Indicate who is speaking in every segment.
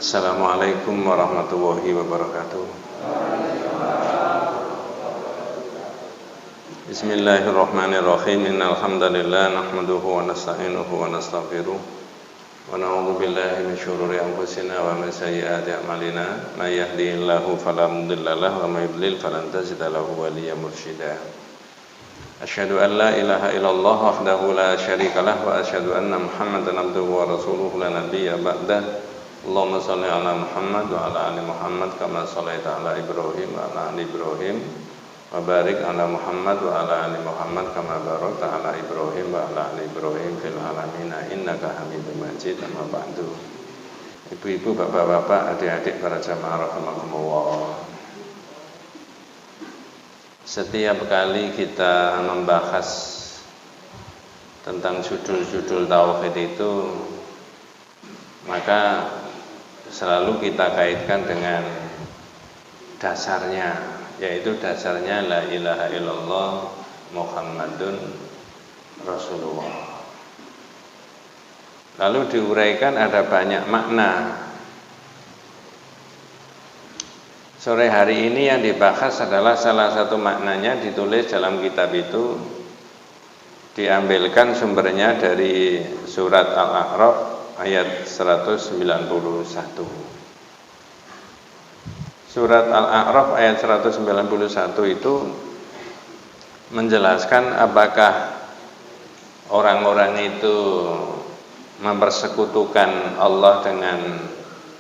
Speaker 1: Assalamualaikum warahmatullahi wabarakatuh. Bismillahirrahmanirrahim. Innal hamdalillah nahmaduhu wa nasta'inuhu wa nastaghfiruh wa na'udzu billahi min syururi anfusina wa min sayyiati a'malina. May yahdihillahu fala mudilla lahu wa may yudlil falan tajida lahu waliyyan mursyida. Asyhadu an la ilaha illallah wahdahu la syarikalah wa asyhadu anna Muhammadan abduhu wa rasuluhu la nabiyya ba'dah. Allahumma shalli ala Muhammad wa ala ali Muhammad kama shallaita ala Ibrahim wa ala ali Ibrahim wa barik ala Muhammad wa ala ali Muhammad kama barakta ala Ibrahim wa ala ali Ibrahim fil alamin innaka Hamidum Majid. Amma ba'du. Ibu-ibu, bapak-bapak, adik-adik para jamaah rahimakumullah. Setiap kali kita membahas tentang judul-judul tauhid itu, maka selalu kita kaitkan dengan dasarnya, yaitu dasarnya la ilaha illallah Muhammadun Rasulullah. Lalu diuraikan ada banyak makna. Sore hari ini yang dibahas adalah salah satu maknanya ditulis dalam kitab itu, diambilkan sumbernya dari surat Al-A'raf ayat 191. Surat Al-A'raf ayat 191 itu menjelaskan apakah orang-orang itu mempersekutukan Allah dengan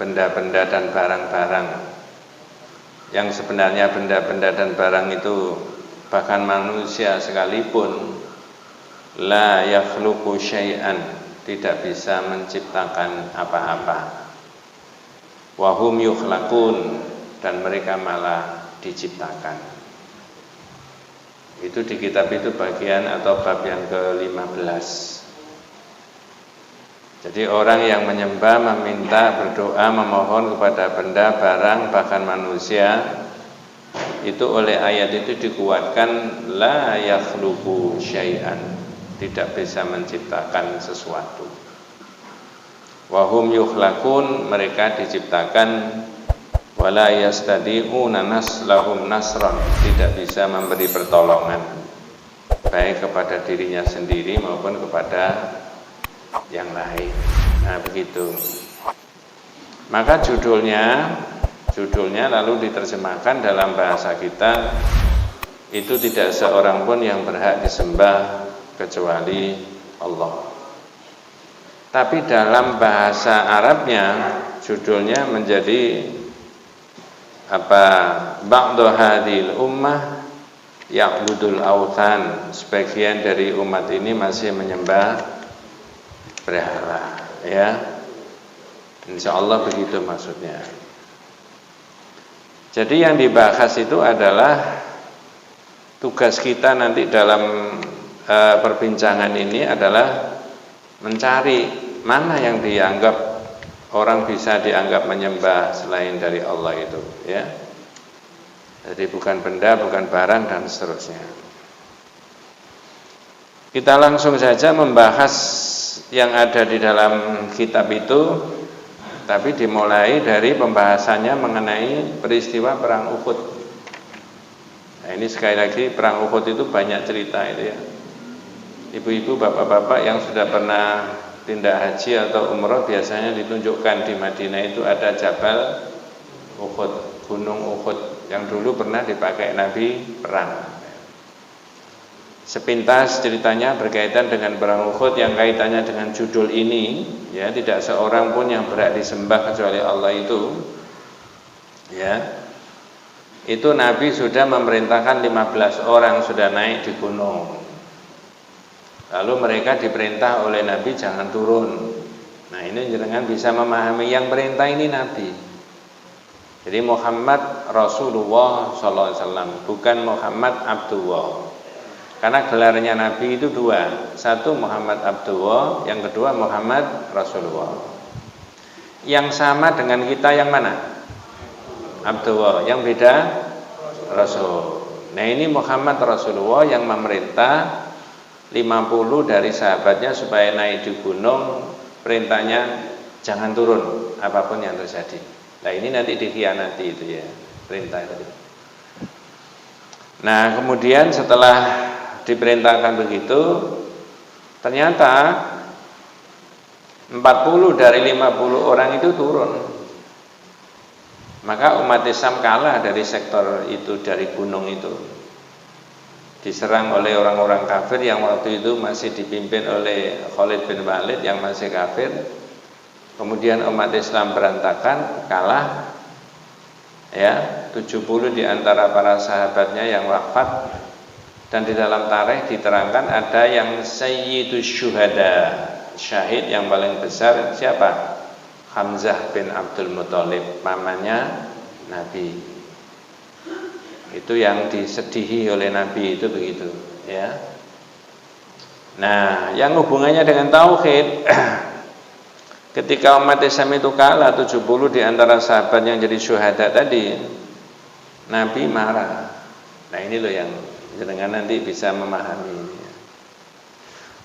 Speaker 1: benda-benda dan barang-barang, yang sebenarnya benda-benda dan barang itu bahkan manusia sekalipun la yakhluqu syai'an, tidak bisa menciptakan apa-apa. Wahum yukhlaqun, dan mereka malah diciptakan. Itu di kitab itu bagian atau bab yang ke-15. Jadi orang yang menyembah, meminta, berdoa, memohon kepada benda, barang, bahkan manusia, itu oleh ayat itu dikuatkan la yakhluqu syai'an, tidak bisa menciptakan sesuatu. Wahum yukhlaqun, mereka diciptakan. Wala yastadi'una naslahum nasran, tidak bisa memberi pertolongan baik kepada dirinya sendiri maupun kepada yang lain. Nah, begitu. Maka judulnya lalu diterjemahkan dalam bahasa kita, itu tidak seorang pun yang berhak disembah kecuali Allah. Tapi dalam bahasa Arabnya judulnya menjadi ba'du hadhil ummah ya'budul awthan, sebagian dari umat ini masih menyembah berhala, ya. Insyaallah begitu maksudnya. Jadi yang dibahas itu adalah tugas kita nanti dalam perbincangan ini adalah mencari mana yang dianggap orang bisa dianggap menyembah selain dari Allah itu, ya. Jadi bukan benda, bukan barang dan seterusnya. Kita langsung saja membahas yang ada di dalam kitab itu, tapi dimulai dari pembahasannya mengenai peristiwa perang Uhud. Nah, ini sekali lagi perang Uhud itu banyak cerita itu, ya. Ibu-ibu, bapak-bapak yang sudah pernah tindak haji atau umroh biasanya ditunjukkan di Madinah itu ada Jabal Uhud, Gunung Uhud yang dulu pernah dipakai Nabi perang. Sepintas ceritanya berkaitan dengan perang Uhud yang kaitannya dengan judul ini, ya. Tidak seorang pun yang berhak disembah kecuali Allah itu, ya. Itu Nabi sudah memerintahkan 15 orang sudah naik di gunung. Lalu mereka diperintah oleh Nabi jangan turun. Nah, ini jangan bisa memahami yang perintah ini Nabi. Jadi Muhammad Rasulullah SAW, bukan Muhammad Abdullah. Karena gelarnya Nabi itu dua, satu Muhammad Abdullah, yang kedua Muhammad Rasulullah. Yang sama dengan kita yang mana? Abdullah. Yang beda Rasul. Nah, ini Muhammad Rasulullah yang memerintah 50 dari sahabatnya supaya naik di gunung, perintahnya jangan turun. apapun yang terjadi. Nah ini nanti dikhianati itu ya, perintah itu. Nah kemudian setelah diperintahkan begitu, ternyata 40 dari 50 orang itu turun. Maka umat Islam kalah dari sektor itu, dari gunung itu. Diserang oleh orang-orang kafir yang waktu itu masih dipimpin oleh Khalid bin Walid yang masih kafir. Kemudian umat Islam berantakan, kalah. Ya, 70 di antara para sahabatnya yang wafat. Dan di dalam tarikh diterangkan ada yang Sayyidus Syuhada, syahid yang paling besar siapa? Hamzah bin Abdul Muthalib, pamannya Nabi. Itu yang disedihi oleh Nabi itu begitu, ya. Nah, yang hubungannya dengan tauhid, ketika umat Islam itu kalah 70 di antara sahabat yang jadi syuhada tadi, Nabi marah. Nah, ini loh yang jenengan nanti bisa memahami ini.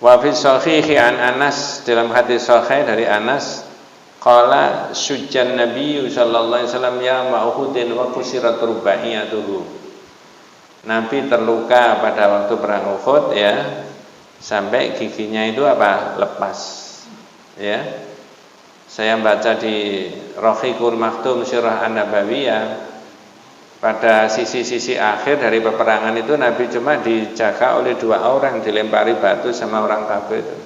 Speaker 1: Wa fi shahihi an Anas, dalam hadis sahih dari Anas, qala sujjan Nabi sallallahu alaihi wasallam ya ma'hudin wa kusirat rubaiyatuhu. Nabi terluka pada waktu perang Uhud ya, sampai giginya itu apa? Lepas. Ya. Saya baca di Rahiqul Maktum Syirah An-Nabawiyah, pada sisi-sisi akhir dari peperangan itu Nabi cuma dijaga oleh 2 orang, dilempari batu sama orang kafir itu.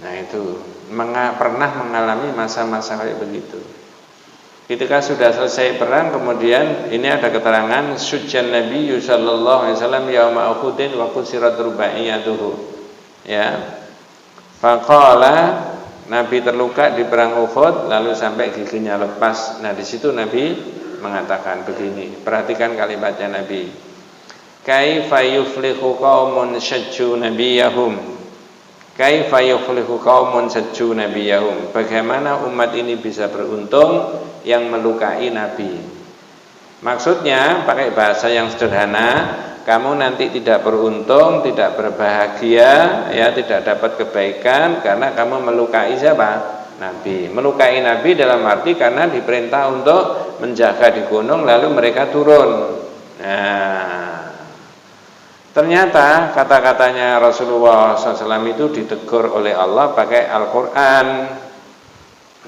Speaker 1: Nah itu pernah mengalami masa-masa kayak begitu. Ketika sudah selesai perang, kemudian ini ada keterangan sujjan Nabi sallallahu alaihi wasallam yauma Uhudin wa kusirat rubaiyatuhu. Ya. Faqala, Nabi terluka di perang Uhud lalu sampai giginya lepas. Nah di situ Nabi mengatakan begini, perhatikan kalimatnya Nabi. Kaifa yuflihu qaumun syajju nabiyahum. Kaifa yuflihu qaumun syajju nabiyahum. Bagaimana umat ini bisa beruntung yang melukai Nabi. Maksudnya pakai bahasa yang sederhana, kamu nanti tidak beruntung, tidak berbahagia, ya, tidak dapat kebaikan karena kamu melukai siapa? Nabi. Melukai Nabi dalam arti karena diperintah untuk menjaga di gunung lalu mereka turun. Nah, ternyata kata-katanya Rasulullah SAW itu ditegur oleh Allah pakai Al-Quran.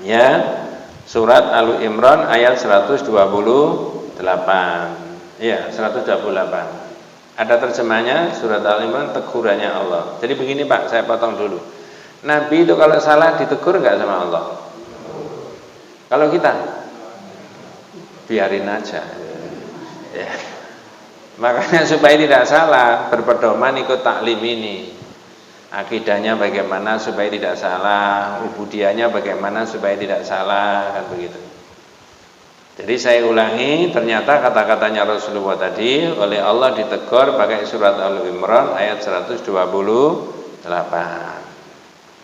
Speaker 1: Ya, surat Al-Imran ayat 128. Ya, 128. Ada terjemahnya surat Al-Imran, tegurannya Allah. Jadi begini Pak, saya potong dulu. Nabi itu kalau salah ditegur enggak sama Allah? Kalau kita biarin aja. Ya. Makanya supaya tidak salah, berpedoman ikut taklim ini. Akidahnya bagaimana supaya tidak salah, ubudiyahnya bagaimana supaya tidak salah, kan begitu. Jadi saya ulangi, ternyata kata-katanya Rasulullah tadi oleh Allah ditegur pakai surat Al-Imran ayat 128.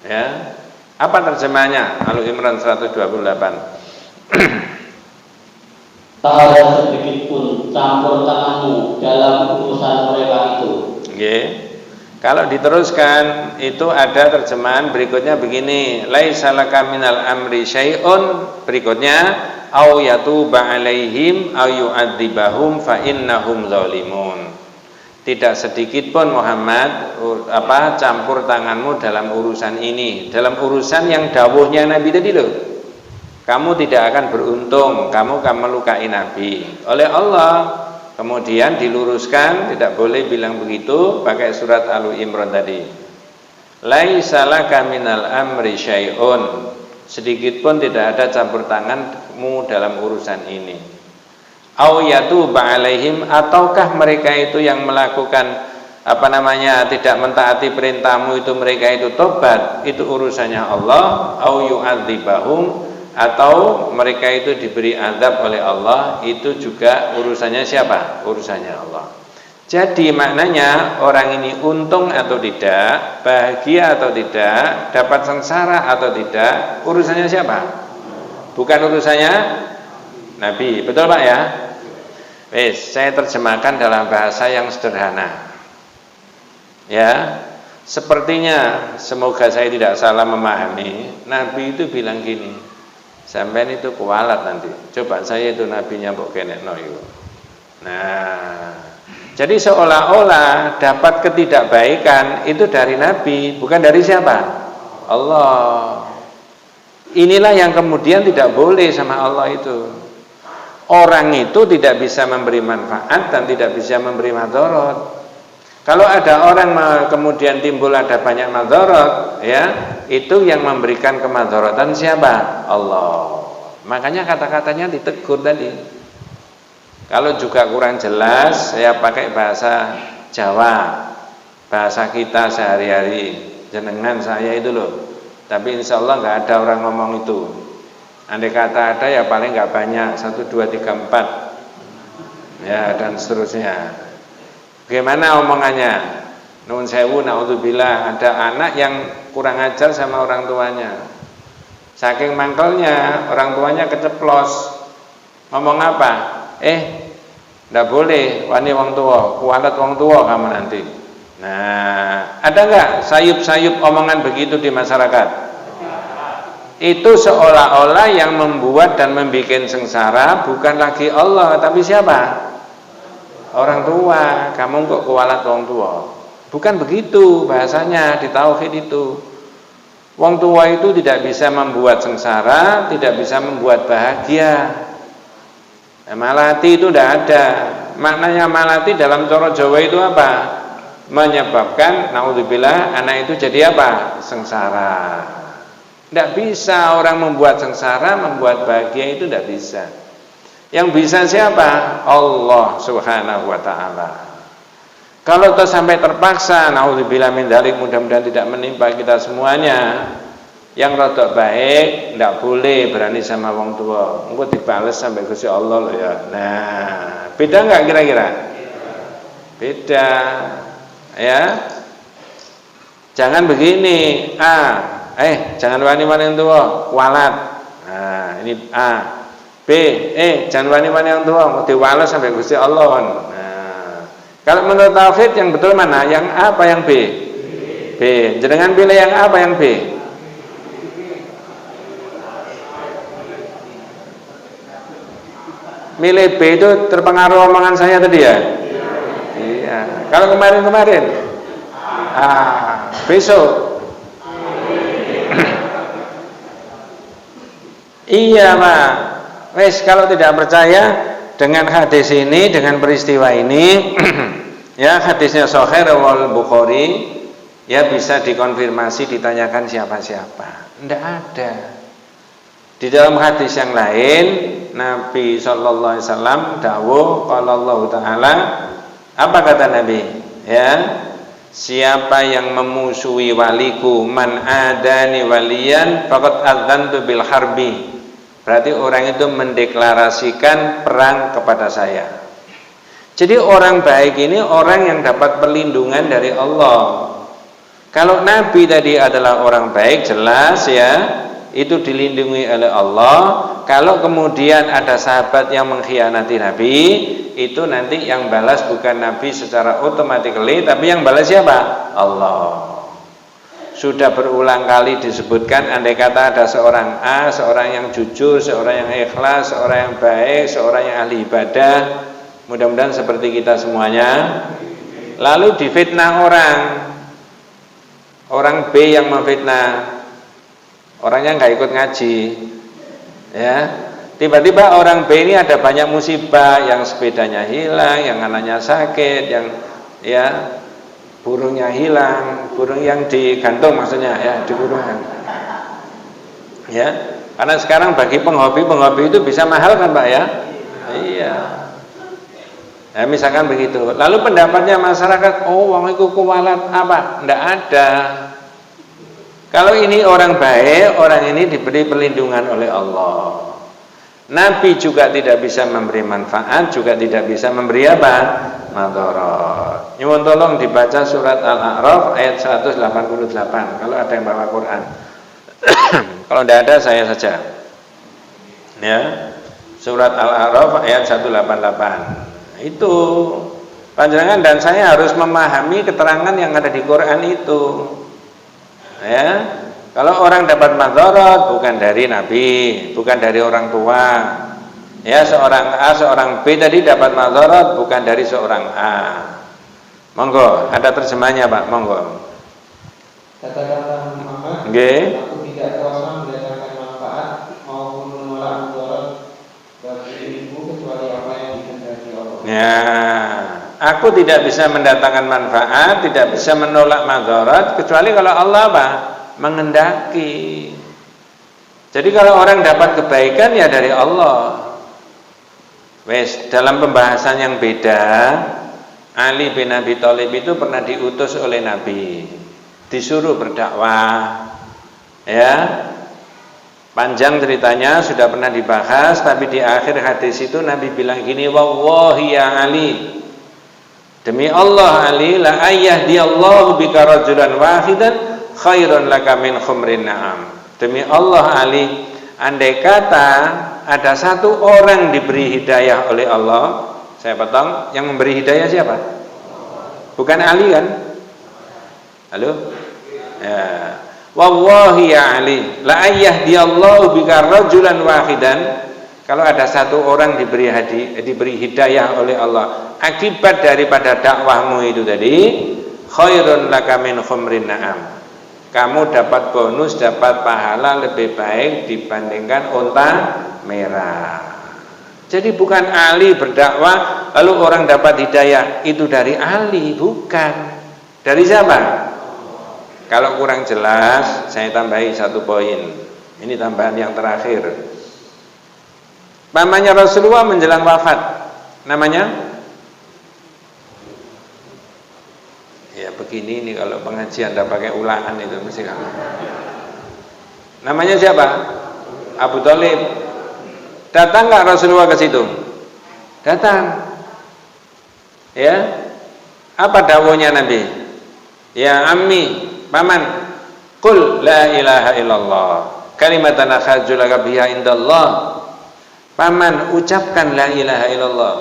Speaker 1: Ya. Apa terjemahnya? Al-Imran 128.
Speaker 2: Tak ada sedikit pun campur tanganmu dalam urusan mereka itu.
Speaker 1: Okay. Kalau diteruskan itu ada terjemahan berikutnya begini, laisa laka minal amri syai'un, berikutnya au yatuba alaihim au yu'adzibahum fa innahum zalimun. Tidak sedikit pun Muhammad campur tanganmu dalam urusan ini, dalam urusan yang dawuhnya Nabi tadi loh. Kamu tidak akan beruntung, kamu akan melukai Nabi oleh Allah. Kemudian diluruskan, tidak boleh bilang begitu, pakai surat Al-Imran tadi. Laisa laka minal amri syai'un. Sedikit pun tidak ada campur tanganmu dalam urusan ini. Au yatuba alaihim, ataukah mereka itu yang melakukan tidak mentaati perintahmu itu mereka itu tobat, itu urusannya Allah. Au yu'adzibahum, atau mereka itu diberi azab oleh Allah, itu juga urusannya siapa? Urusannya Allah. Jadi maknanya orang ini untung atau tidak, bahagia atau tidak, dapat sengsara atau tidak, urusannya siapa? Bukan urusannya Nabi. Betul Pak ya? Saya terjemahkan dalam bahasa yang sederhana. Ya, sepertinya semoga saya tidak salah memahami. Nabi itu bilang gini, Sampean itu kualat nanti. Coba saya itu nabinya mbok kenekno iku. Nah, jadi seolah-olah dapat ketidakbaikan itu dari nabi, bukan dari siapa? Allah. Inilah yang kemudian tidak boleh sama Allah itu. Orang itu tidak bisa memberi manfaat dan tidak bisa memberi madharat. Kalau ada orang kemudian timbul ada banyak madharat, ya, itu yang memberikan kemadharatan siapa? Allah. Makanya kata-katanya ditegur tadi. Kalau juga kurang jelas, saya pakai bahasa Jawa, bahasa kita sehari-hari, jenengan saya itu loh. Tapi insya Allah nggak ada orang ngomong itu. Andai kata ada ya paling nggak banyak, 1, 2, 3, 4, ya dan seterusnya. Bagaimana omongannya? Nun sewu, naudzubillah, ada anak yang kurang ajar sama orang tuanya. Saking mangkelnya, orang tuanya keceplos. Ngomong apa? Ndak boleh wani wong tua, kualat wong tua kamu nanti. Nah, ada nggak sayup-sayup omongan begitu di masyarakat? Itu seolah-olah yang membuat dan membuat sengsara bukan lagi Allah, tapi siapa? Orang tua. Kamu kok kualat wong tua? Bukan begitu bahasanya di tauhid itu. Wong tua itu tidak bisa membuat sengsara, tidak bisa membuat bahagia. Malati itu tidak ada. Maknanya malati dalam cara Jawa itu apa? Menyebabkan naudzubillah anak itu jadi apa? Sengsara. Tidak bisa orang membuat sengsara, membuat bahagia itu tidak bisa. Yang bisa siapa? Allah Subhanahu wa taala. Kalau toh sampai terpaksa, naudzubillah min dzalik, mudah-mudahan tidak menimpa kita semuanya. Yang rodok baik tidak boleh berani sama wong tua. Engko dibales sampai Gusti Allah loh ya. Nah, beda enggak kira-kira? Beda. Ya. Jangan begini. Jangan wani-wani yang tua, kualat. Nah, ini A. B, jangan wani-wani yang tua, mau diwales sampai Gusti Allah. Nah, kalau menurut tauhid yang betul mana? Yang A apa yang B? B. Jangan pilih yang A apa yang B? Milih B itu terpengaruh omongan saya tadi ya? Iya. Kalau kemarin-kemarin? Besok. Iya, Pak. Wes, kalau tidak percaya dengan hadis ini, dengan peristiwa ini, ya hadisnya Sahih riwayat Bukhari, ya bisa dikonfirmasi, ditanyakan siapa-siapa. Tidak ada. Di dalam hadis yang lain, Nabi sallallahu alaihi wasallam dawuh, qala Allah taala, apa kata Nabi? Ya, siapa yang memusuhi waliku, man adani waliyan faqad adzantu bil harbi. Berarti orang itu mendeklarasikan perang kepada saya. Jadi orang baik ini orang yang dapat perlindungan dari Allah. Kalau Nabi tadi adalah orang baik, jelas ya, itu dilindungi oleh Allah. Kalau kemudian ada sahabat yang mengkhianati Nabi, itu nanti yang balas bukan Nabi secara otomatis, tapi yang balas siapa? Allah. Sudah berulang kali disebutkan, andai kata ada seorang A, seorang yang jujur, seorang yang ikhlas, seorang yang baik, seorang yang ahli ibadah, mudah-mudahan seperti kita semuanya, lalu difitnah orang B yang memfitnah, orangnya nggak ikut ngaji, ya, tiba-tiba orang B ini ada banyak musibah, yang sepedanya hilang, yang anaknya sakit, yang ya burungnya hilang, burung yang digantung maksudnya ya, di kurungan. Ya, karena sekarang bagi penghobi itu bisa mahal kan Pak ya? Iya. Ya, misalkan begitu. Lalu pendapatnya masyarakat, wong iku kuwalat apa? Ndak ada. Kalau ini orang baik, orang ini diberi perlindungan oleh Allah. Nabi juga tidak bisa memberi manfaat, juga tidak bisa memberi apa? Madharat. Nyuwun tolong dibaca surat Al-A'raf ayat 188 kalau ada yang bawa Quran. Kalau tidak ada saya saja. Ya. Surat Al-A'raf ayat 188. Itu panjenengan dan saya harus memahami keterangan yang ada di Quran itu. Ya. Kalau orang dapat madharat bukan dari Nabi, bukan dari orang tua. Ya, seorang A, seorang B tadi dapat madharat bukan dari seorang A. Monggo, ada terjemahnya Pak, monggo.
Speaker 3: Kata-kata Muhammad, aku tidak kuasa mendatangkan manfaat maupun menolak madharat bagi ibu kecuali apa yang dikehendaki Allah.
Speaker 1: Ya, aku tidak bisa mendatangkan manfaat, tidak bisa menolak madharat kecuali kalau Allah apa? Menghendaki. Jadi kalau orang dapat kebaikan ya dari Allah. Wes, dalam pembahasan yang beda, Ali bin Abi Thalib itu pernah diutus oleh Nabi, disuruh berdakwah. Ya. Panjang ceritanya, sudah pernah dibahas, tapi di akhir hadis itu Nabi bilang gini, wallahi ya Ali, demi Allah Ali, la ayyahdiyallahu bika rajulan wahidan khairun laka min khumrin na'am. Demi Allah Ali, andai kata ada satu orang diberi hidayah oleh Allah, saya potong, yang memberi hidayah siapa? Bukan Ali kan? Halo? Ya. Wallahi ya Ali, la ayyahdiyallahu bika rajulan wahidan. Kalau ada satu orang diberi hidayah oleh Allah akibat daripada dakwahmu itu tadi, khairun laka min khumrin na'am. Kamu dapat bonus, dapat pahala lebih baik dibandingkan unta merah. Jadi bukan Ali berdakwah lalu orang dapat hidayah, itu dari Ali, bukan. Dari siapa? Kalau kurang jelas, saya tambahi satu poin. Ini tambahan yang terakhir. Pamannya Rasulullah menjelang wafat, namanya? Ya begini nih kalau pengajian tidak pakai ulangan itu mesti kamu. Namanya siapa? Abu Thalib. Datang nggak Rasulullah ke situ? Datang. Ya. Apa dawuhnya Nabi? Ya ammi, paman, qul la ilaha illallah kalimatan akhaju laka biha indallah. Paman, ucapkan la ilaha illallah.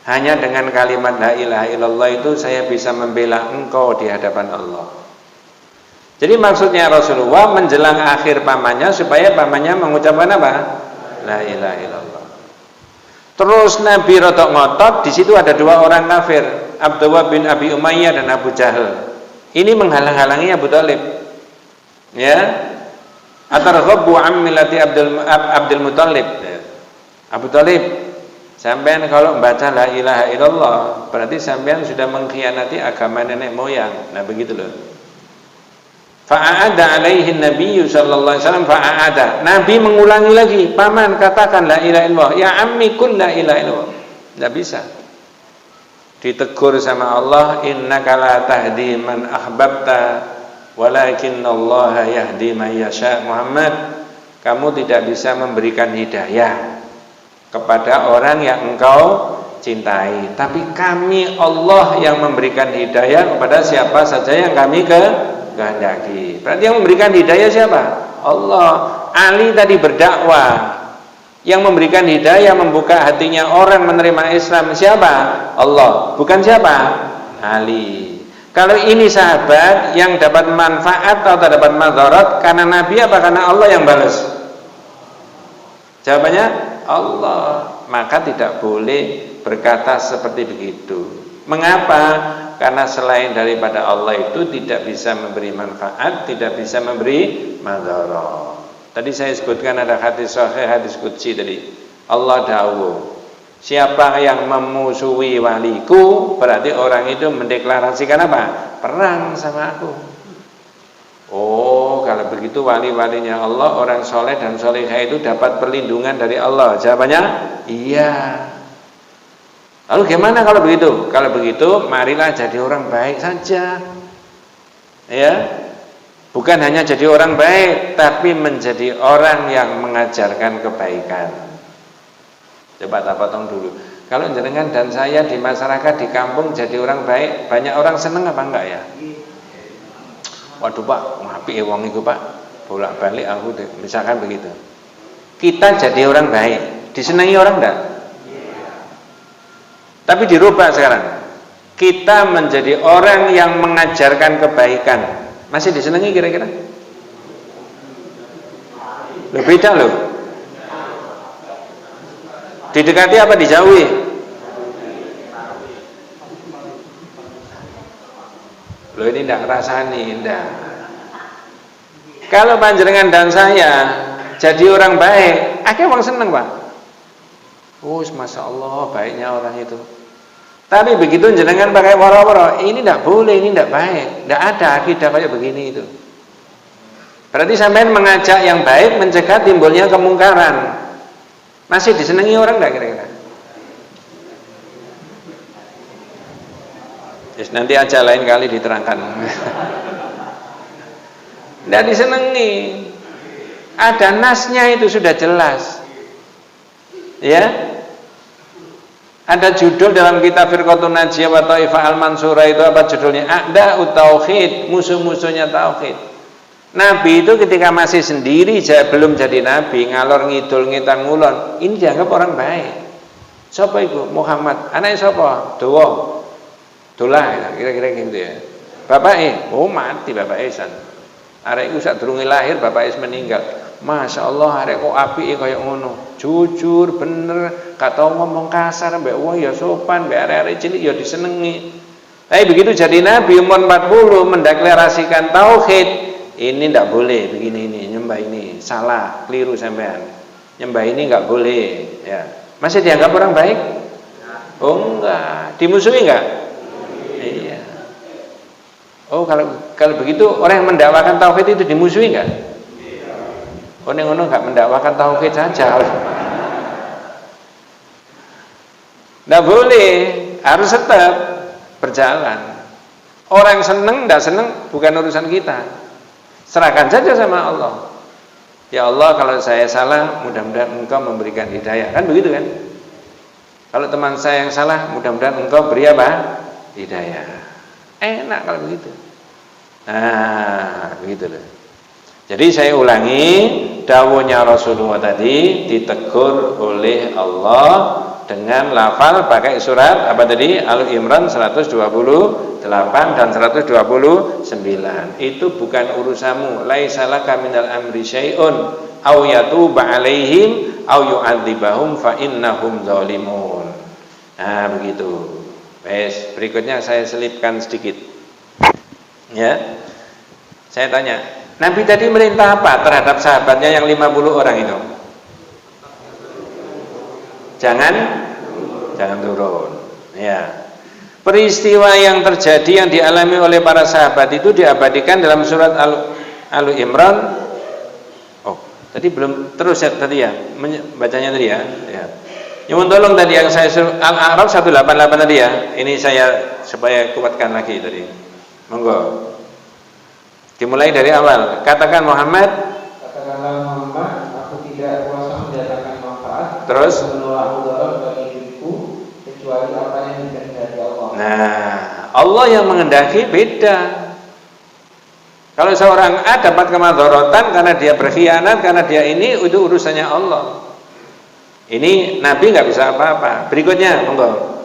Speaker 1: Hanya dengan kalimat la ilaha illallah itu saya bisa membela engkau di hadapan Allah. Jadi maksudnya Rasulullah menjelang akhir pamannya supaya pamannya mengucapkan apa? La ilaha illallah. Terus Nabi rotok ngotot, di situ ada dua orang kafir, Abdullah bin Abi Umayyah dan Abu Jahal. Ini menghalang-halangi Abu Thalib. Ya. Atarghabu an millati Abdul Muthalib. Abu Thalib, sampean kalau membaca la ilaha illallah berarti sampean sudah mengkhianati agama nenek moyang. Nah begitu loh. Fa'ada alaihi Nabi sallallahu alaihi wasallam fa'ada. Nabi mengulangi lagi, paman katakan la ilaha illallah. Ya ammi qul la ilaha illallah. Enggak bisa. Ditegur sama Allah, innaka la tahdi man ahbabta walakinallaha yahdi man yasha. Muhammad, kamu tidak bisa memberikan hidayah kepada orang yang engkau cintai, tapi kami Allah yang memberikan hidayah kepada siapa saja yang kami kehendaki. Berarti yang memberikan hidayah siapa? Allah. Ali tadi berdakwah, yang memberikan hidayah, membuka hatinya orang menerima Islam siapa? Allah. Bukan siapa? Ali. Kalau ini sahabat yang dapat manfaat atau dapat madarat karena Nabi apa karena Allah yang balas? Jawabannya Allah. Maka tidak boleh berkata seperti begitu. Mengapa? Karena selain daripada Allah itu tidak bisa memberi manfaat, tidak bisa memberi madarat. Tadi saya sebutkan ada hadis sahih, hadis qudsi tadi. Allah dawuh, siapa yang memusuhi waliku, berarti orang itu mendeklarasikan apa? Perang sama aku. Oh, kalau begitu wali-walinya Allah, orang soleh dan solehah itu dapat perlindungan dari Allah. Jawabannya, iya. Lalu gimana kalau begitu? Kalau begitu, marilah jadi orang baik saja. Ya. Bukan hanya jadi orang baik, tapi menjadi orang yang mengajarkan kebaikan. Coba tak potong dulu. Kalau jenengan dan saya di masyarakat, di kampung jadi orang baik, banyak orang seneng apa enggak ya? Waduh Pak, ngapi wong iku Pak, bolak-balik aku misalkan begitu. Kita jadi orang baik, disenangi orang enggak? Tapi dirubah sekarang. Kita menjadi orang yang mengajarkan kebaikan. Masih disenangi kira-kira? Loh, beda loh. Didekati apa dijauhi? Loh, ini tidak ngerasani, tidak. Kalau panjenengan dan saya jadi orang baik, akhirnya orang seneng, Pak. Oh, masya Allah baiknya orang itu. Tapi begitu jenengan pakai woro-woro, ini tidak boleh, ini tidak baik, tidak ada akidah kayak begini itu. Berarti sampean mengajak yang baik, mencegah timbulnya kemungkaran. Masih disenangi orang tidak kira-kira? Yes, nanti aja lain kali diterangkan. Tidak disenangi. Ada nasnya itu sudah jelas. Ya. Ada judul dalam kitab Firqatun Najiyah wa Thaifah Al-Mansurah itu apa judulnya? A'da'ut Tauhid, musuh-musuhnya tauhid. Nabi itu ketika masih sendiri, belum jadi nabi, ngalor ngidul ngitan ngulon, ini dianggap orang baik. Siapa itu? Muhammad. Anaknya siapa? Dolah, kira-kira gitu ya. Bapaknya, oh mati bapaknya san. Arek iku sadurunge lahir bapaknya meninggal. Masya Allah, arek kok apike kaya ngono. Jujur, bener, gak tau ngomong kasar, mbak wong ya sopan, mbak arek-arek cilik ya disenengi. Tapi begitu jadi nabi umur 40 mendeklarasikan tauhid, ini ndak boleh begini ini, nyembah ini salah, keliru sampean. Nyembah ini nggak boleh, ya. Masih dianggap orang baik? Oh enggak, dimusuhi enggak? Iya. Oh, kalau begitu orang yang mendakwakan tauhid itu dimusuhi enggak? Oh, ngono enggak mendakwakan tauhid saja. Enggak boleh, harus tetap berjalan. Orang seneng enggak seneng bukan urusan kita. Serahkan saja sama Allah. Ya Allah, kalau saya salah, mudah-mudahan Engkau memberikan hidayah. Kan begitu kan? Kalau teman saya yang salah, mudah-mudahan Engkau beri apa? Hidayah. Enak kalau begitu. Nah, begitu loh. Jadi saya ulangi, dawuhnya Rasulullah tadi ditegur oleh Allah dengan lafal pakai surat apa tadi? Al-Imran 128 dan 129. Itu bukan urusanmu. Laisalaka minal amri syai'un aw yatuba 'alaihim aw yu'adzibahum fa innahum zalimun. Nah, begitu. Wes, berikutnya saya selipkan sedikit. Ya. Saya tanya, Nabi tadi merintah apa terhadap sahabatnya yang 50 orang itu? Jangan turun. Ya. Peristiwa yang terjadi yang dialami oleh para sahabat itu diabadikan dalam surat Al-Imran. Oh, tadi belum terus ya tadi ya, bacanya tadi ya. Ya. Nyuwun tolong tadi yang saya Al-A'raf 188 tadi ya. Ini saya supaya kuatkan lagi tadi. Monggo. Dimulai dari awal. Katakan Muhammad.
Speaker 3: Katakanlah Muhammad, aku tidak kuasa mendatangkan manfaat.
Speaker 1: Terus
Speaker 3: menolak mudarat bagi diriku kecuali apa yang dikehendaki Allah.
Speaker 1: Nah, Allah yang menghendaki beda. Kalau seorang A dapat kemadharatan karena dia berkhianat, karena dia ini, itu urusannya Allah. Ini Nabi nggak bisa apa-apa. Berikutnya, monggo.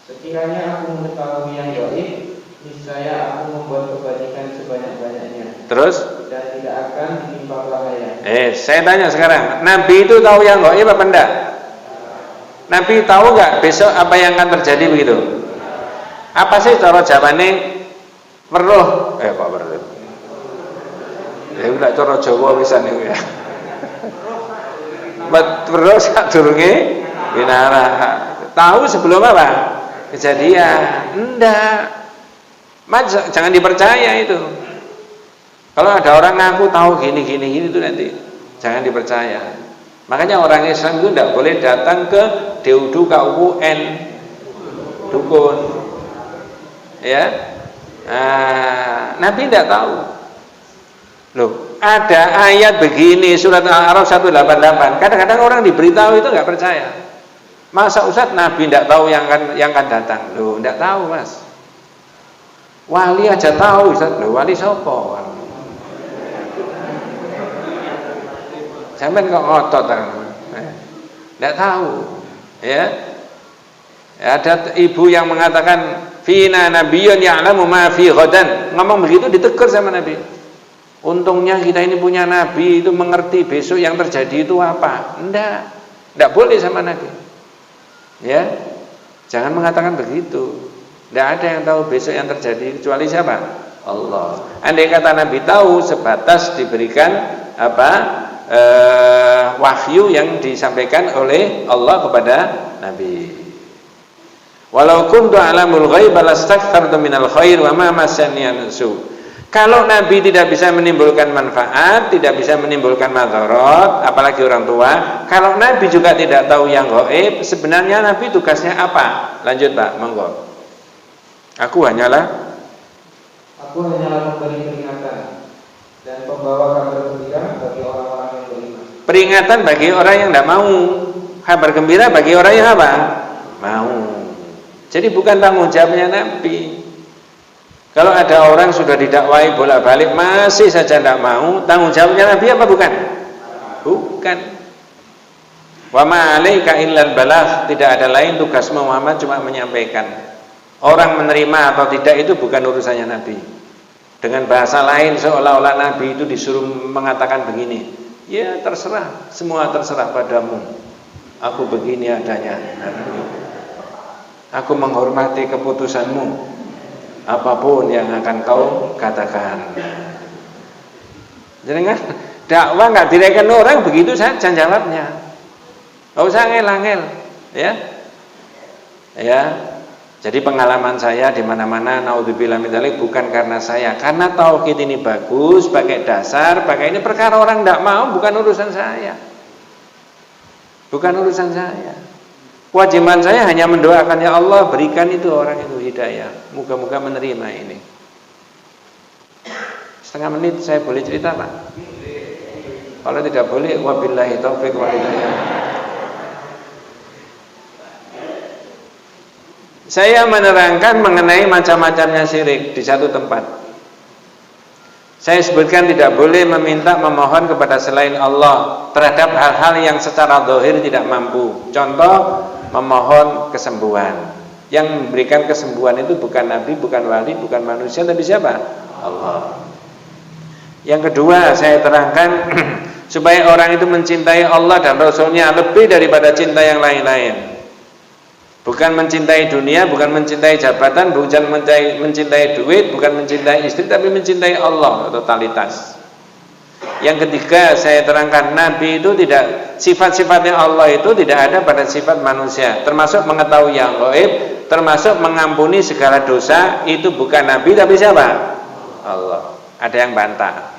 Speaker 3: Sekiranya aku mengetahui yang gaib, niscaya aku membuat kebajikan sebanyak-banyaknya.
Speaker 1: Terus?
Speaker 3: Dan tidak akan ditimpa bahaya.
Speaker 1: Saya tanya sekarang, Nabi itu tahu yang gaib apa enggak? Nabi tahu nggak besok apa yang akan terjadi begitu? Apa sih cara jawabannya? Weruh, kok weruh? Ya udah cara Jawa pisan niku ya. Weruh sadurunge winara. Tahu sebelum apa? Kejadian. Enggak. Jangan dipercaya itu. Kalau ada orang ngaku tahu gini itu nanti jangan dipercaya. Makanya orang Islam itu tidak boleh datang ke DUDU KUN dukun. Ya. Nabi tidak tahu. Loh, ada ayat begini surat Al-A'raf 188. Kadang-kadang orang diberitahu itu nggak percaya. Masa Ustaz Nabi tidak tahu yang akan datang? Loh, tidak tahu, Mas. Wali aja tahu, Ustaz. Loh, wali sapa? Sampai kok ngotot tidak tahu. Ya. Ada ibu yang mengatakan fina nabiyyun ya'lamu ma fi ghadan. Ngomong begitu ditegur sama Nabi. Untungnya kita ini punya Nabi itu mengerti besok yang terjadi itu apa. Enggak boleh sama Nabi. Ya, jangan mengatakan begitu. Enggak ada yang tahu besok yang terjadi kecuali siapa? Allah. Andai kata Nabi tahu, sebatas diberikan wahyu yang disampaikan oleh Allah kepada Nabi. Walau kuntu alamul ghaib lastakthartu minal khair wa ma massani su. Kalau Nabi tidak bisa menimbulkan manfaat, tidak bisa menimbulkan madarat, apalagi orang tua. Kalau Nabi juga tidak tahu yang gaib, sebenarnya Nabi tugasnya apa? Lanjut Pak, monggo. Aku hanyalah
Speaker 3: memberi peringatan dan pembawa kabar gembira bagi orang-orang yang beriman.
Speaker 1: Peringatan bagi orang yang tidak mau, kabar gembira bagi orang yang apa? Mau. Jadi bukan tanggung jawabnya Nabi. Kalau ada orang sudah didakwai bolak-balik masih saja tidak mau, tanggung jawabnya Nabi apa bukan? Bukan. Wa ma 'alaika illal balagh, tidak ada lain tugasmu Muhammad cuma menyampaikan. Orang menerima atau tidak itu bukan urusannya Nabi. Dengan bahasa lain seolah-olah Nabi itu disuruh mengatakan begini, ya terserah, semua terserah padamu. Aku begini adanya. Aku menghormati keputusanmu. Apapun yang akan kau katakan. Jadi kan dakwah nggak direken orang begitu saja jawabnya. Nggak usah ngel-ngel, ya. Ya. Jadi pengalaman saya di mana-mana naudzubillah min dzalik bukan karena saya, karena tauhid ini bagus, pakai dasar, pakai ini perkara orang tidak mau bukan urusan saya. Bukan urusan saya. Kewajiban saya hanya mendoakan, ya Allah berikan itu orang itu hidayah. Moga-moga menerima ini. Setengah menit saya boleh cerita Pak? Kalau tidak boleh, wabillahi taufiq wal hidayah. Saya menerangkan mengenai macam-macamnya syirik di satu tempat. Saya sebutkan tidak boleh memohon kepada selain Allah terhadap hal-hal yang secara zahir tidak mampu. Contoh, memohon kesembuhan. Yang memberikan kesembuhan itu bukan Nabi, bukan wali, bukan manusia, tapi siapa? Allah. Yang kedua, saya terangkan supaya orang itu mencintai Allah dan Rasulnya lebih daripada cinta yang lain-lain. Bukan mencintai dunia, bukan mencintai jabatan, bukan mencintai duit, bukan mencintai istri, tapi mencintai Allah totalitas. Yang ketiga, saya terangkan Nabi itu tidak, sifat-sifatnya Allah itu tidak ada pada sifat manusia, termasuk mengetahui yang gaib, termasuk mengampuni segala dosa, itu bukan Nabi tapi siapa? Allah. Ada yang bantah.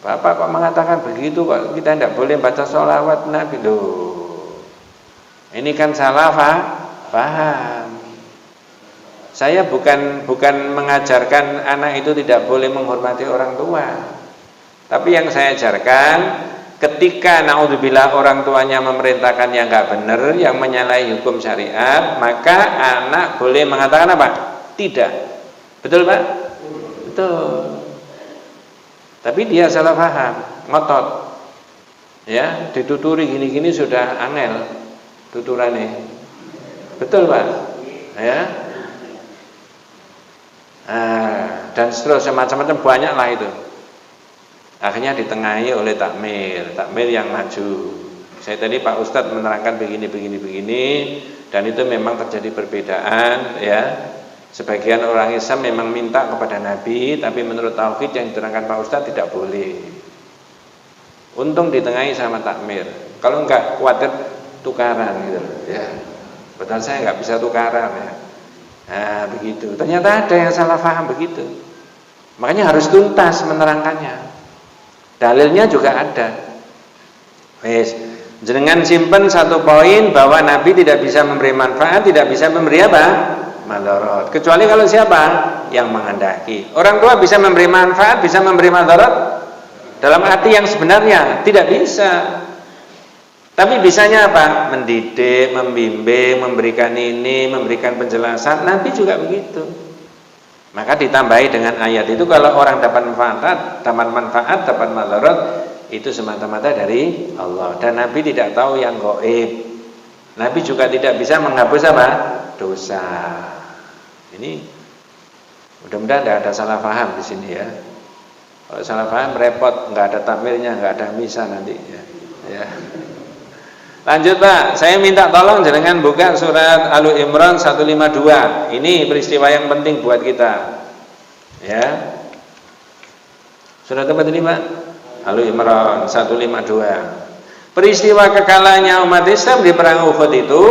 Speaker 1: Bapak kok mengatakan begitu, kok kita tidak boleh baca sholawat Nabi? Loh, ini kan salah paham. Saya bukan mengajarkan anak itu tidak boleh menghormati orang tua. Tapi yang saya ajarkan, ketika naudzubillah orang tuanya memerintahkan yang enggak benar, yang menyalahi hukum syariat, maka anak boleh mengatakan apa? Tidak. Betul Pak? Betul. Tapi dia salah paham, ngotot. Ya, dituturi gini-gini sudah angel tuturane. Betul Pak? Ya. Dan seterusnya macam-macam banyak lah itu. Akhirnya ditengahi oleh takmir yang maju. Saya tadi Pak Ustadz menerangkan begini, dan itu memang terjadi perbedaan, ya. Sebagian orang Islam memang minta kepada Nabi, tapi menurut tauhid yang diterangkan Pak Ustadz tidak boleh. Untung ditengahi sama takmir. Kalau enggak khawatir tukaran gitu, ya. Betul, saya enggak bisa tukaran, ya. Nah, begitu. Ternyata ada yang salah paham begitu. Makanya harus tuntas menerangkannya. Dalilnya juga ada. Wes, jenengan simpen satu poin bahwa Nabi tidak bisa memberi manfaat, tidak bisa memberi apa? Madarat. Kecuali kalau siapa? Yang menghendaki. Orang tua bisa memberi manfaat, bisa memberi madarat dalam arti yang sebenarnya tidak bisa. Tapi bisanya apa? Mendidik, membimbing, memberikan ini, memberikan penjelasan. Nabi juga begitu. Maka ditambahi dengan ayat itu, kalau orang dapat manfaat, dapat madarat, itu semata-mata dari Allah. Dan Nabi tidak tahu yang gaib. Nabi juga tidak bisa menghapus apa? Dosa. Ini Mudah-mudahan tidak ada salah paham di sini ya. Kalau salah paham repot, nggak ada takmirnya, nggak ada misa nanti ya. Ya. Lanjut Pak, saya minta tolong jenengan buka surat Al-Imran 152. Ini peristiwa yang penting buat kita. Ya. Surat apa tadi Pak? Al-Imran 152. Peristiwa kekalahannya umat Islam di perang Uhud itu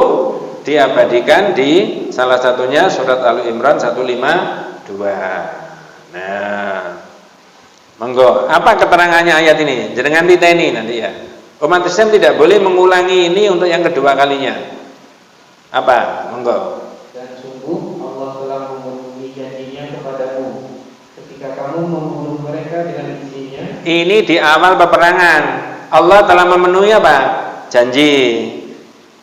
Speaker 1: diabadikan di salah satunya surat Al-Imran 152. Nah, monggo, apa keterangannya ayat ini? Jenengan diteni nanti ya. Umat Islam tidak boleh mengulangi ini untuk yang kedua kalinya. Apa? Monggo.
Speaker 3: Dan sungguh Allah telah memenuhi janjinya kepadamu ketika kamu membunuh mereka dengan izinnya.
Speaker 1: Ini di awal peperangan. Allah telah memenuhi apa? Janji.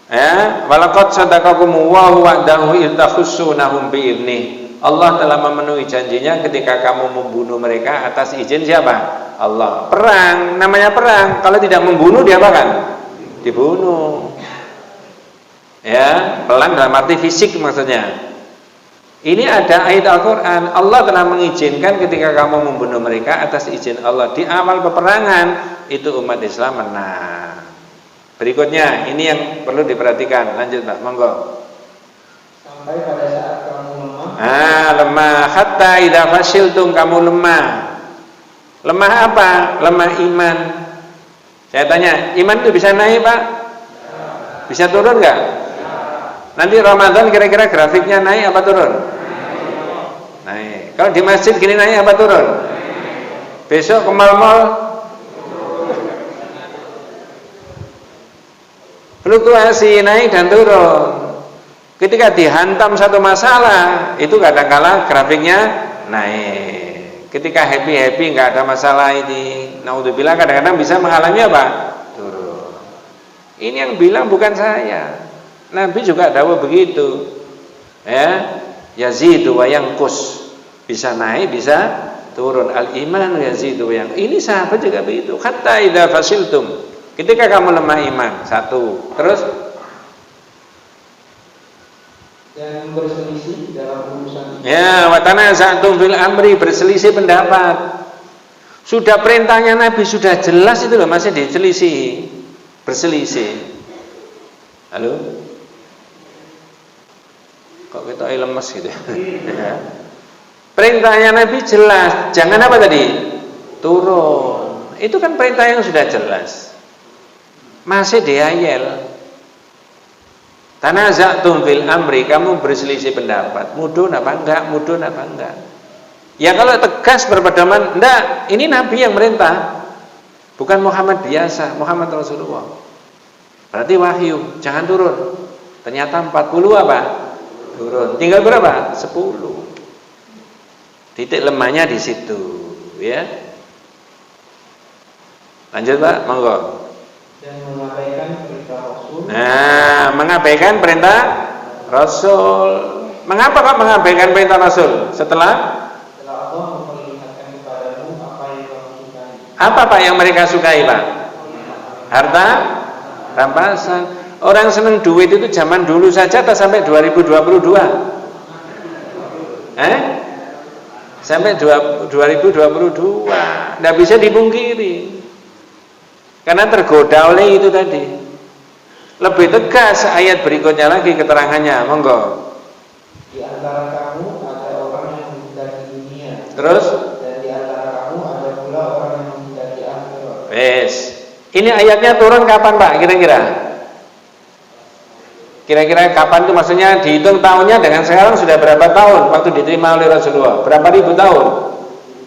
Speaker 1: Ya, walaqad sadaqakum wa wa'dahu iltakhussunahum bi'idnih. Allah telah memenuhi janjinya ketika kamu membunuh mereka atas izin siapa? Allah. Perang, namanya perang. Kalau tidak membunuh dia apa kan? Dibunuh. Ya, perang dalam arti fisik maksudnya. Ini ada ayat Al-Quran. Allah telah mengizinkan ketika kamu membunuh mereka atas izin Allah. Di awal peperangan itu umat Islam menang. Berikutnya, ini yang perlu diperhatikan. Lanjut Pak, monggo.
Speaker 3: Sampai pada saat kamu lemah.
Speaker 1: Lemah. Hatta idza fasiltum, kamu lemah. Lemah apa? Lemah iman. Saya tanya, iman itu bisa naik Pak? Bisa turun nggak? Nanti Ramadan kira-kira grafiknya naik apa turun? Naik. Kalau di masjid gini naik apa turun? Besok ke mal-mal fluktuasi naik dan turun. Ketika dihantam satu masalah, itu kadang-kala grafiknya naik. Ketika happy-happy nggak ada masalah ini, naudzubillah kadang-kadang bisa mengalami apa? Turun. Ini yang bilang bukan saya. Nabi juga dawuh begitu. Ya, yazidu wa yanqus. Bisa naik, bisa turun. Al-iman yazidu wa yanqus. Ini sahabat juga begitu. Hatta idza fasiltum. Ketika kamu lemah iman, satu. Terus
Speaker 3: dan berselisih dalam urusan.
Speaker 1: Ya, wa tanaza'tum fil amri, berselisih pendapat. Sudah perintahnya Nabi sudah jelas itu loh, masih diselisih. Berselisih. Halo? Kok kita lemes gitu ya? Perintahnya Nabi jelas, jangan apa tadi? Turun. Itu kan perintah yang sudah jelas. Masih diayel. Tanaza'tum fil amri, kamu berselisih pendapat. Mudun apa enggak? Mudun apa enggak? Ya kalau tegas berpedoman, enggak, ini Nabi yang merintah. Bukan Muhammad biasa, Muhammad Rasulullah. Berarti wahyu, jangan turun. Ternyata 40 apa? Turun. Tinggal berapa? 10. Titik lemahnya di situ, ya. Lanjut Pak, monggo.
Speaker 3: Dan mengabaikan perintah Rasul.
Speaker 1: Nah, mengabaikan perintah Rasul. Mengapa kok mengabaikan perintah Rasul? Setelah
Speaker 3: Allah memperlihatkan kepadamu apa yang kamu sukai.
Speaker 1: apa Pak yang mereka sukai Pak? Harta rampasan. Orang seneng duit itu zaman dulu saja atau sampai 2022? Sampai 2022. Tidak bisa dipungkiri. Karena tergoda oleh itu tadi. Lebih tegas ayat berikutnya lagi keterangannya, monggo.
Speaker 3: Di antara kamu ada orang yang menghendaki dunia.
Speaker 1: Terus?
Speaker 3: Dan di antara kamu ada pula orang yang menghendaki akhirat.
Speaker 1: Wes. Ini ayatnya turun kapan Pak kira-kira? Kira-kira kapan itu maksudnya dihitung tahunnya dengan sekarang sudah berapa tahun waktu diterima oleh Rasulullah? Berapa ribu tahun?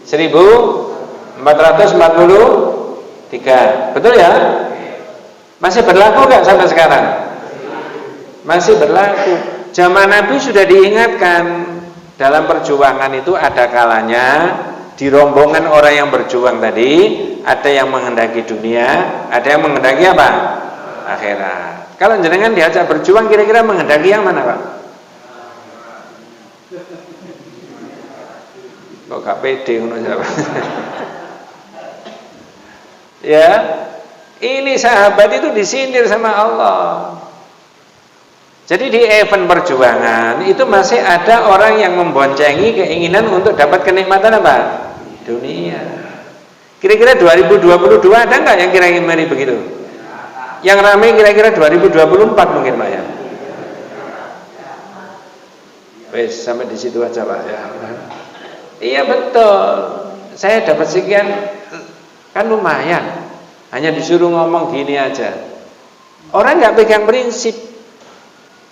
Speaker 1: 1443. Betul ya? Masih berlaku enggak sampai sekarang? Masih berlaku. Zaman Nabi sudah diingatkan dalam perjuangan itu ada kalanya di rombongan orang yang berjuang tadi ada yang menghendaki dunia, ada yang menghendaki apa? Akhirat. Kalau jenengan diajak berjuang kira-kira menghendaki yang mana Pak? Kok gak pede ngono jawab. Ya, ini sahabat itu disindir sama Allah. Jadi di event perjuangan itu masih ada orang yang memboncengi keinginan untuk dapat kenikmatan apa? Dunia. Kira-kira 2022 ada nggak yang kira-kira begitu? Yang ramai kira-kira 2024 mungkin Pak ya. Wes sampai di situ aja Pak ya. Iya betul. Saya dapat sekian kan lumayan. Hanya disuruh ngomong gini aja. Orang nggak pegang prinsip.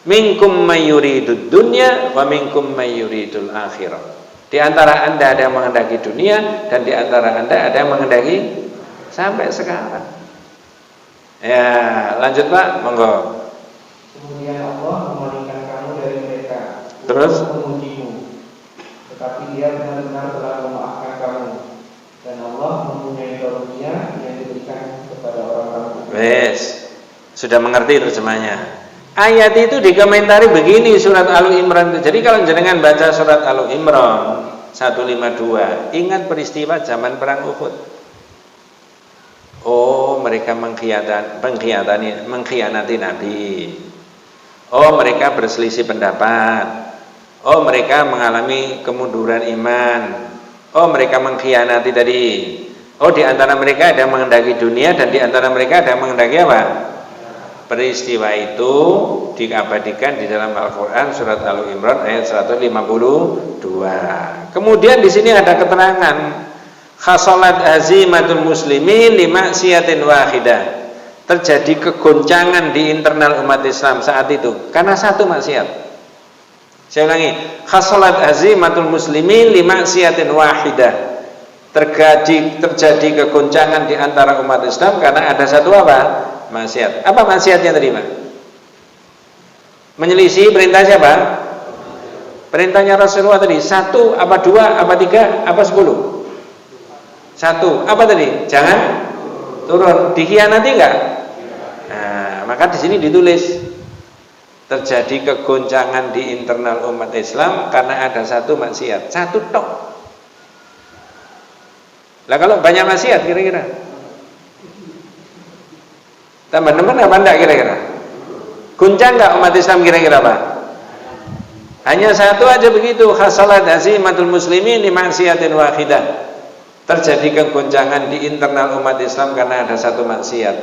Speaker 1: Minkum mayyuridud dunya wa minkum mayyuridul akhirah. Di antara Anda ada yang menghendaki dunia dan di antara Anda ada yang menghendaki sampai sekarang. Ya, lanjut Pak, monggo.
Speaker 3: Kemudian Allah memalingkan kamu dari mereka.
Speaker 1: Terus
Speaker 3: memujimu. Tetapi Dia benar-benar telah memaafkan kamu. Dan Allah mempunyai karunia yang diberikan kepada orang-orang.
Speaker 1: Wes, sudah mengerti terjemahnya. Ayat itu dikomentari begini surat Al-Imran. Jadi kalau jenengan baca surat Al-Imran 152, ingat peristiwa zaman perang Uhud. Oh, mereka mengkhianati Nabi. Oh, mereka berselisih pendapat. Oh, mereka mengalami kemunduran iman. Oh, mereka mengkhianati tadi. Oh, di antara mereka ada yang menghendaki dunia dan di antara mereka ada yang menghendaki apa? Peristiwa itu diabadikan di dalam Al-Quran surat Al-Imran ayat 152. Kemudian di sini ada keterangan khasalat azimatul muslimin limaksiatin wahidah. Terjadi kegoncangan di internal umat Islam saat itu karena satu maksiat. Saya ulangi, khasalat azimatul muslimin limaksiatin wahidah. Terjadi kegoncangan di antara umat Islam karena ada satu apa? Maksiat. Apa maksiatnya tadi Pak? Menyelisih perintah siapa? Perintahnya Rasulullah tadi. 1, apa 2, apa 3, apa 10? 1, apa tadi? Jangan turun. Dikhianati enggak? Nah, maka di sini ditulis terjadi kegoncangan di internal umat Islam karena ada satu maksiat. 1 tok. Lah kalau banyak maksiat kira-kira tambah nemen apa enggak kira-kira? Guncang enggak umat Islam kira-kira Pak? Hanya satu aja begitu, khasalat azimatul muslimin li maksiatin wahidah. Terjadi kegoncangan di internal umat Islam karena ada satu maksiat.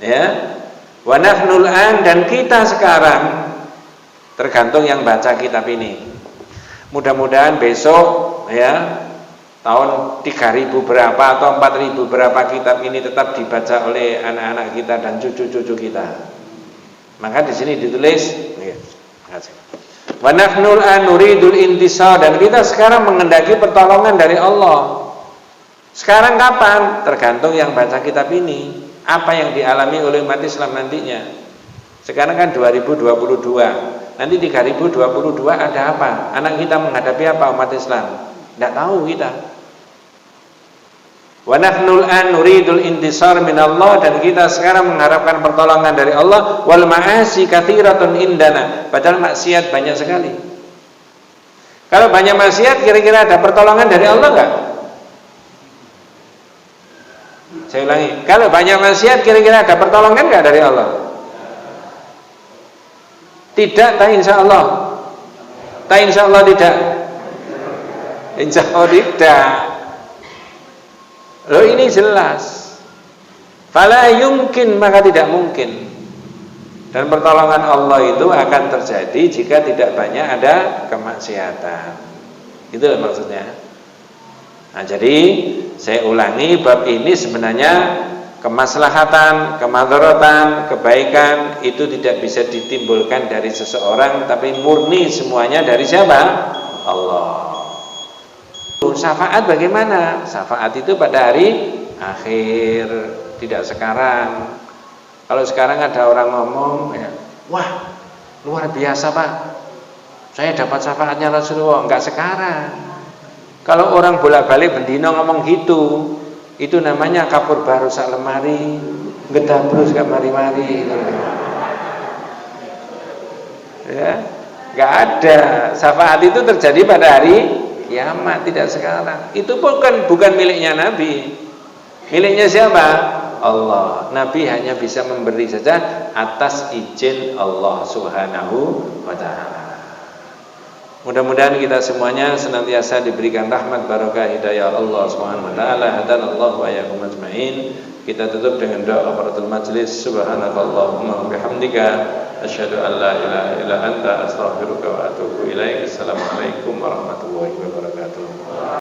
Speaker 1: Ya. Wa nahnul an, dan kita sekarang tergantung yang baca kitab ini. Mudah-mudahan besok ya tahun 3000 berapa atau 4000 berapa kitab ini tetap dibaca oleh anak-anak kita dan cucu-cucu kita. Maka di sini ditulis, wa nahnul an nuridul intisar, dan kita sekarang menghendaki pertolongan dari Allah. Sekarang kapan? Tergantung yang baca kitab ini. Apa yang dialami oleh umat Islam nantinya. Sekarang kan 2022. Nanti 3022 ada apa? Anak kita menghadapi apa umat Islam? Tidak tahu kita. Wa nahnul an nuridul intisar minallah, dan kita sekarang mengharapkan pertolongan dari Allah. Wal ma'asi katsiratun indana, padahal maksiat banyak sekali. Kalau banyak maksiat kira-kira ada pertolongan dari Allah enggak? Saya ulangi, kalau banyak maksiat kira-kira ada pertolongan enggak dari Allah? Tidak, tak insyaallah. Tak insyaallah tidak. Insyaallah tidak. Loh ini jelas. Fala yumkin, maka tidak mungkin. Dan pertolongan Allah itu akan terjadi jika tidak banyak ada kemaksiatan. Itu maksudnya. Nah, jadi saya ulangi, bab ini sebenarnya kemaslahatan, kemadharatan, kebaikan itu tidak bisa ditimbulkan dari seseorang, tapi murni semuanya dari siapa? Allah. Syafaat bagaimana? Syafaat itu pada hari akhir, tidak sekarang. Kalau sekarang ada orang ngomong, ya, wah luar biasa Pak, saya dapat syafaatnya Rasulullah. Enggak sekarang. Kalau orang bolak-balik bendino ngomong gitu, itu namanya kapur baru sak lemari, gedabrus gak mari-mari. Ya, enggak ada. Syafaat itu terjadi pada hari kiamat, tidak sekarang. Itu bukan miliknya Nabi. Miliknya siapa? Allah. Nabi hanya bisa memberi saja atas izin Allah Subhanahu wa taala. Mudah-mudahan kita semuanya senantiasa diberikan rahmat barokah hidayah Allah Subhanahu wa taala. Hadanallahu wa iyyakum ajmain. Kita tutup dengan doa kafaratul majlis. Subhanakallahumma wa bihamdika asyhadu an la ilaha illa anta astaghfiruka wa atubu ilaik. Assalamualaikum warahmatullahi wabarakatuh.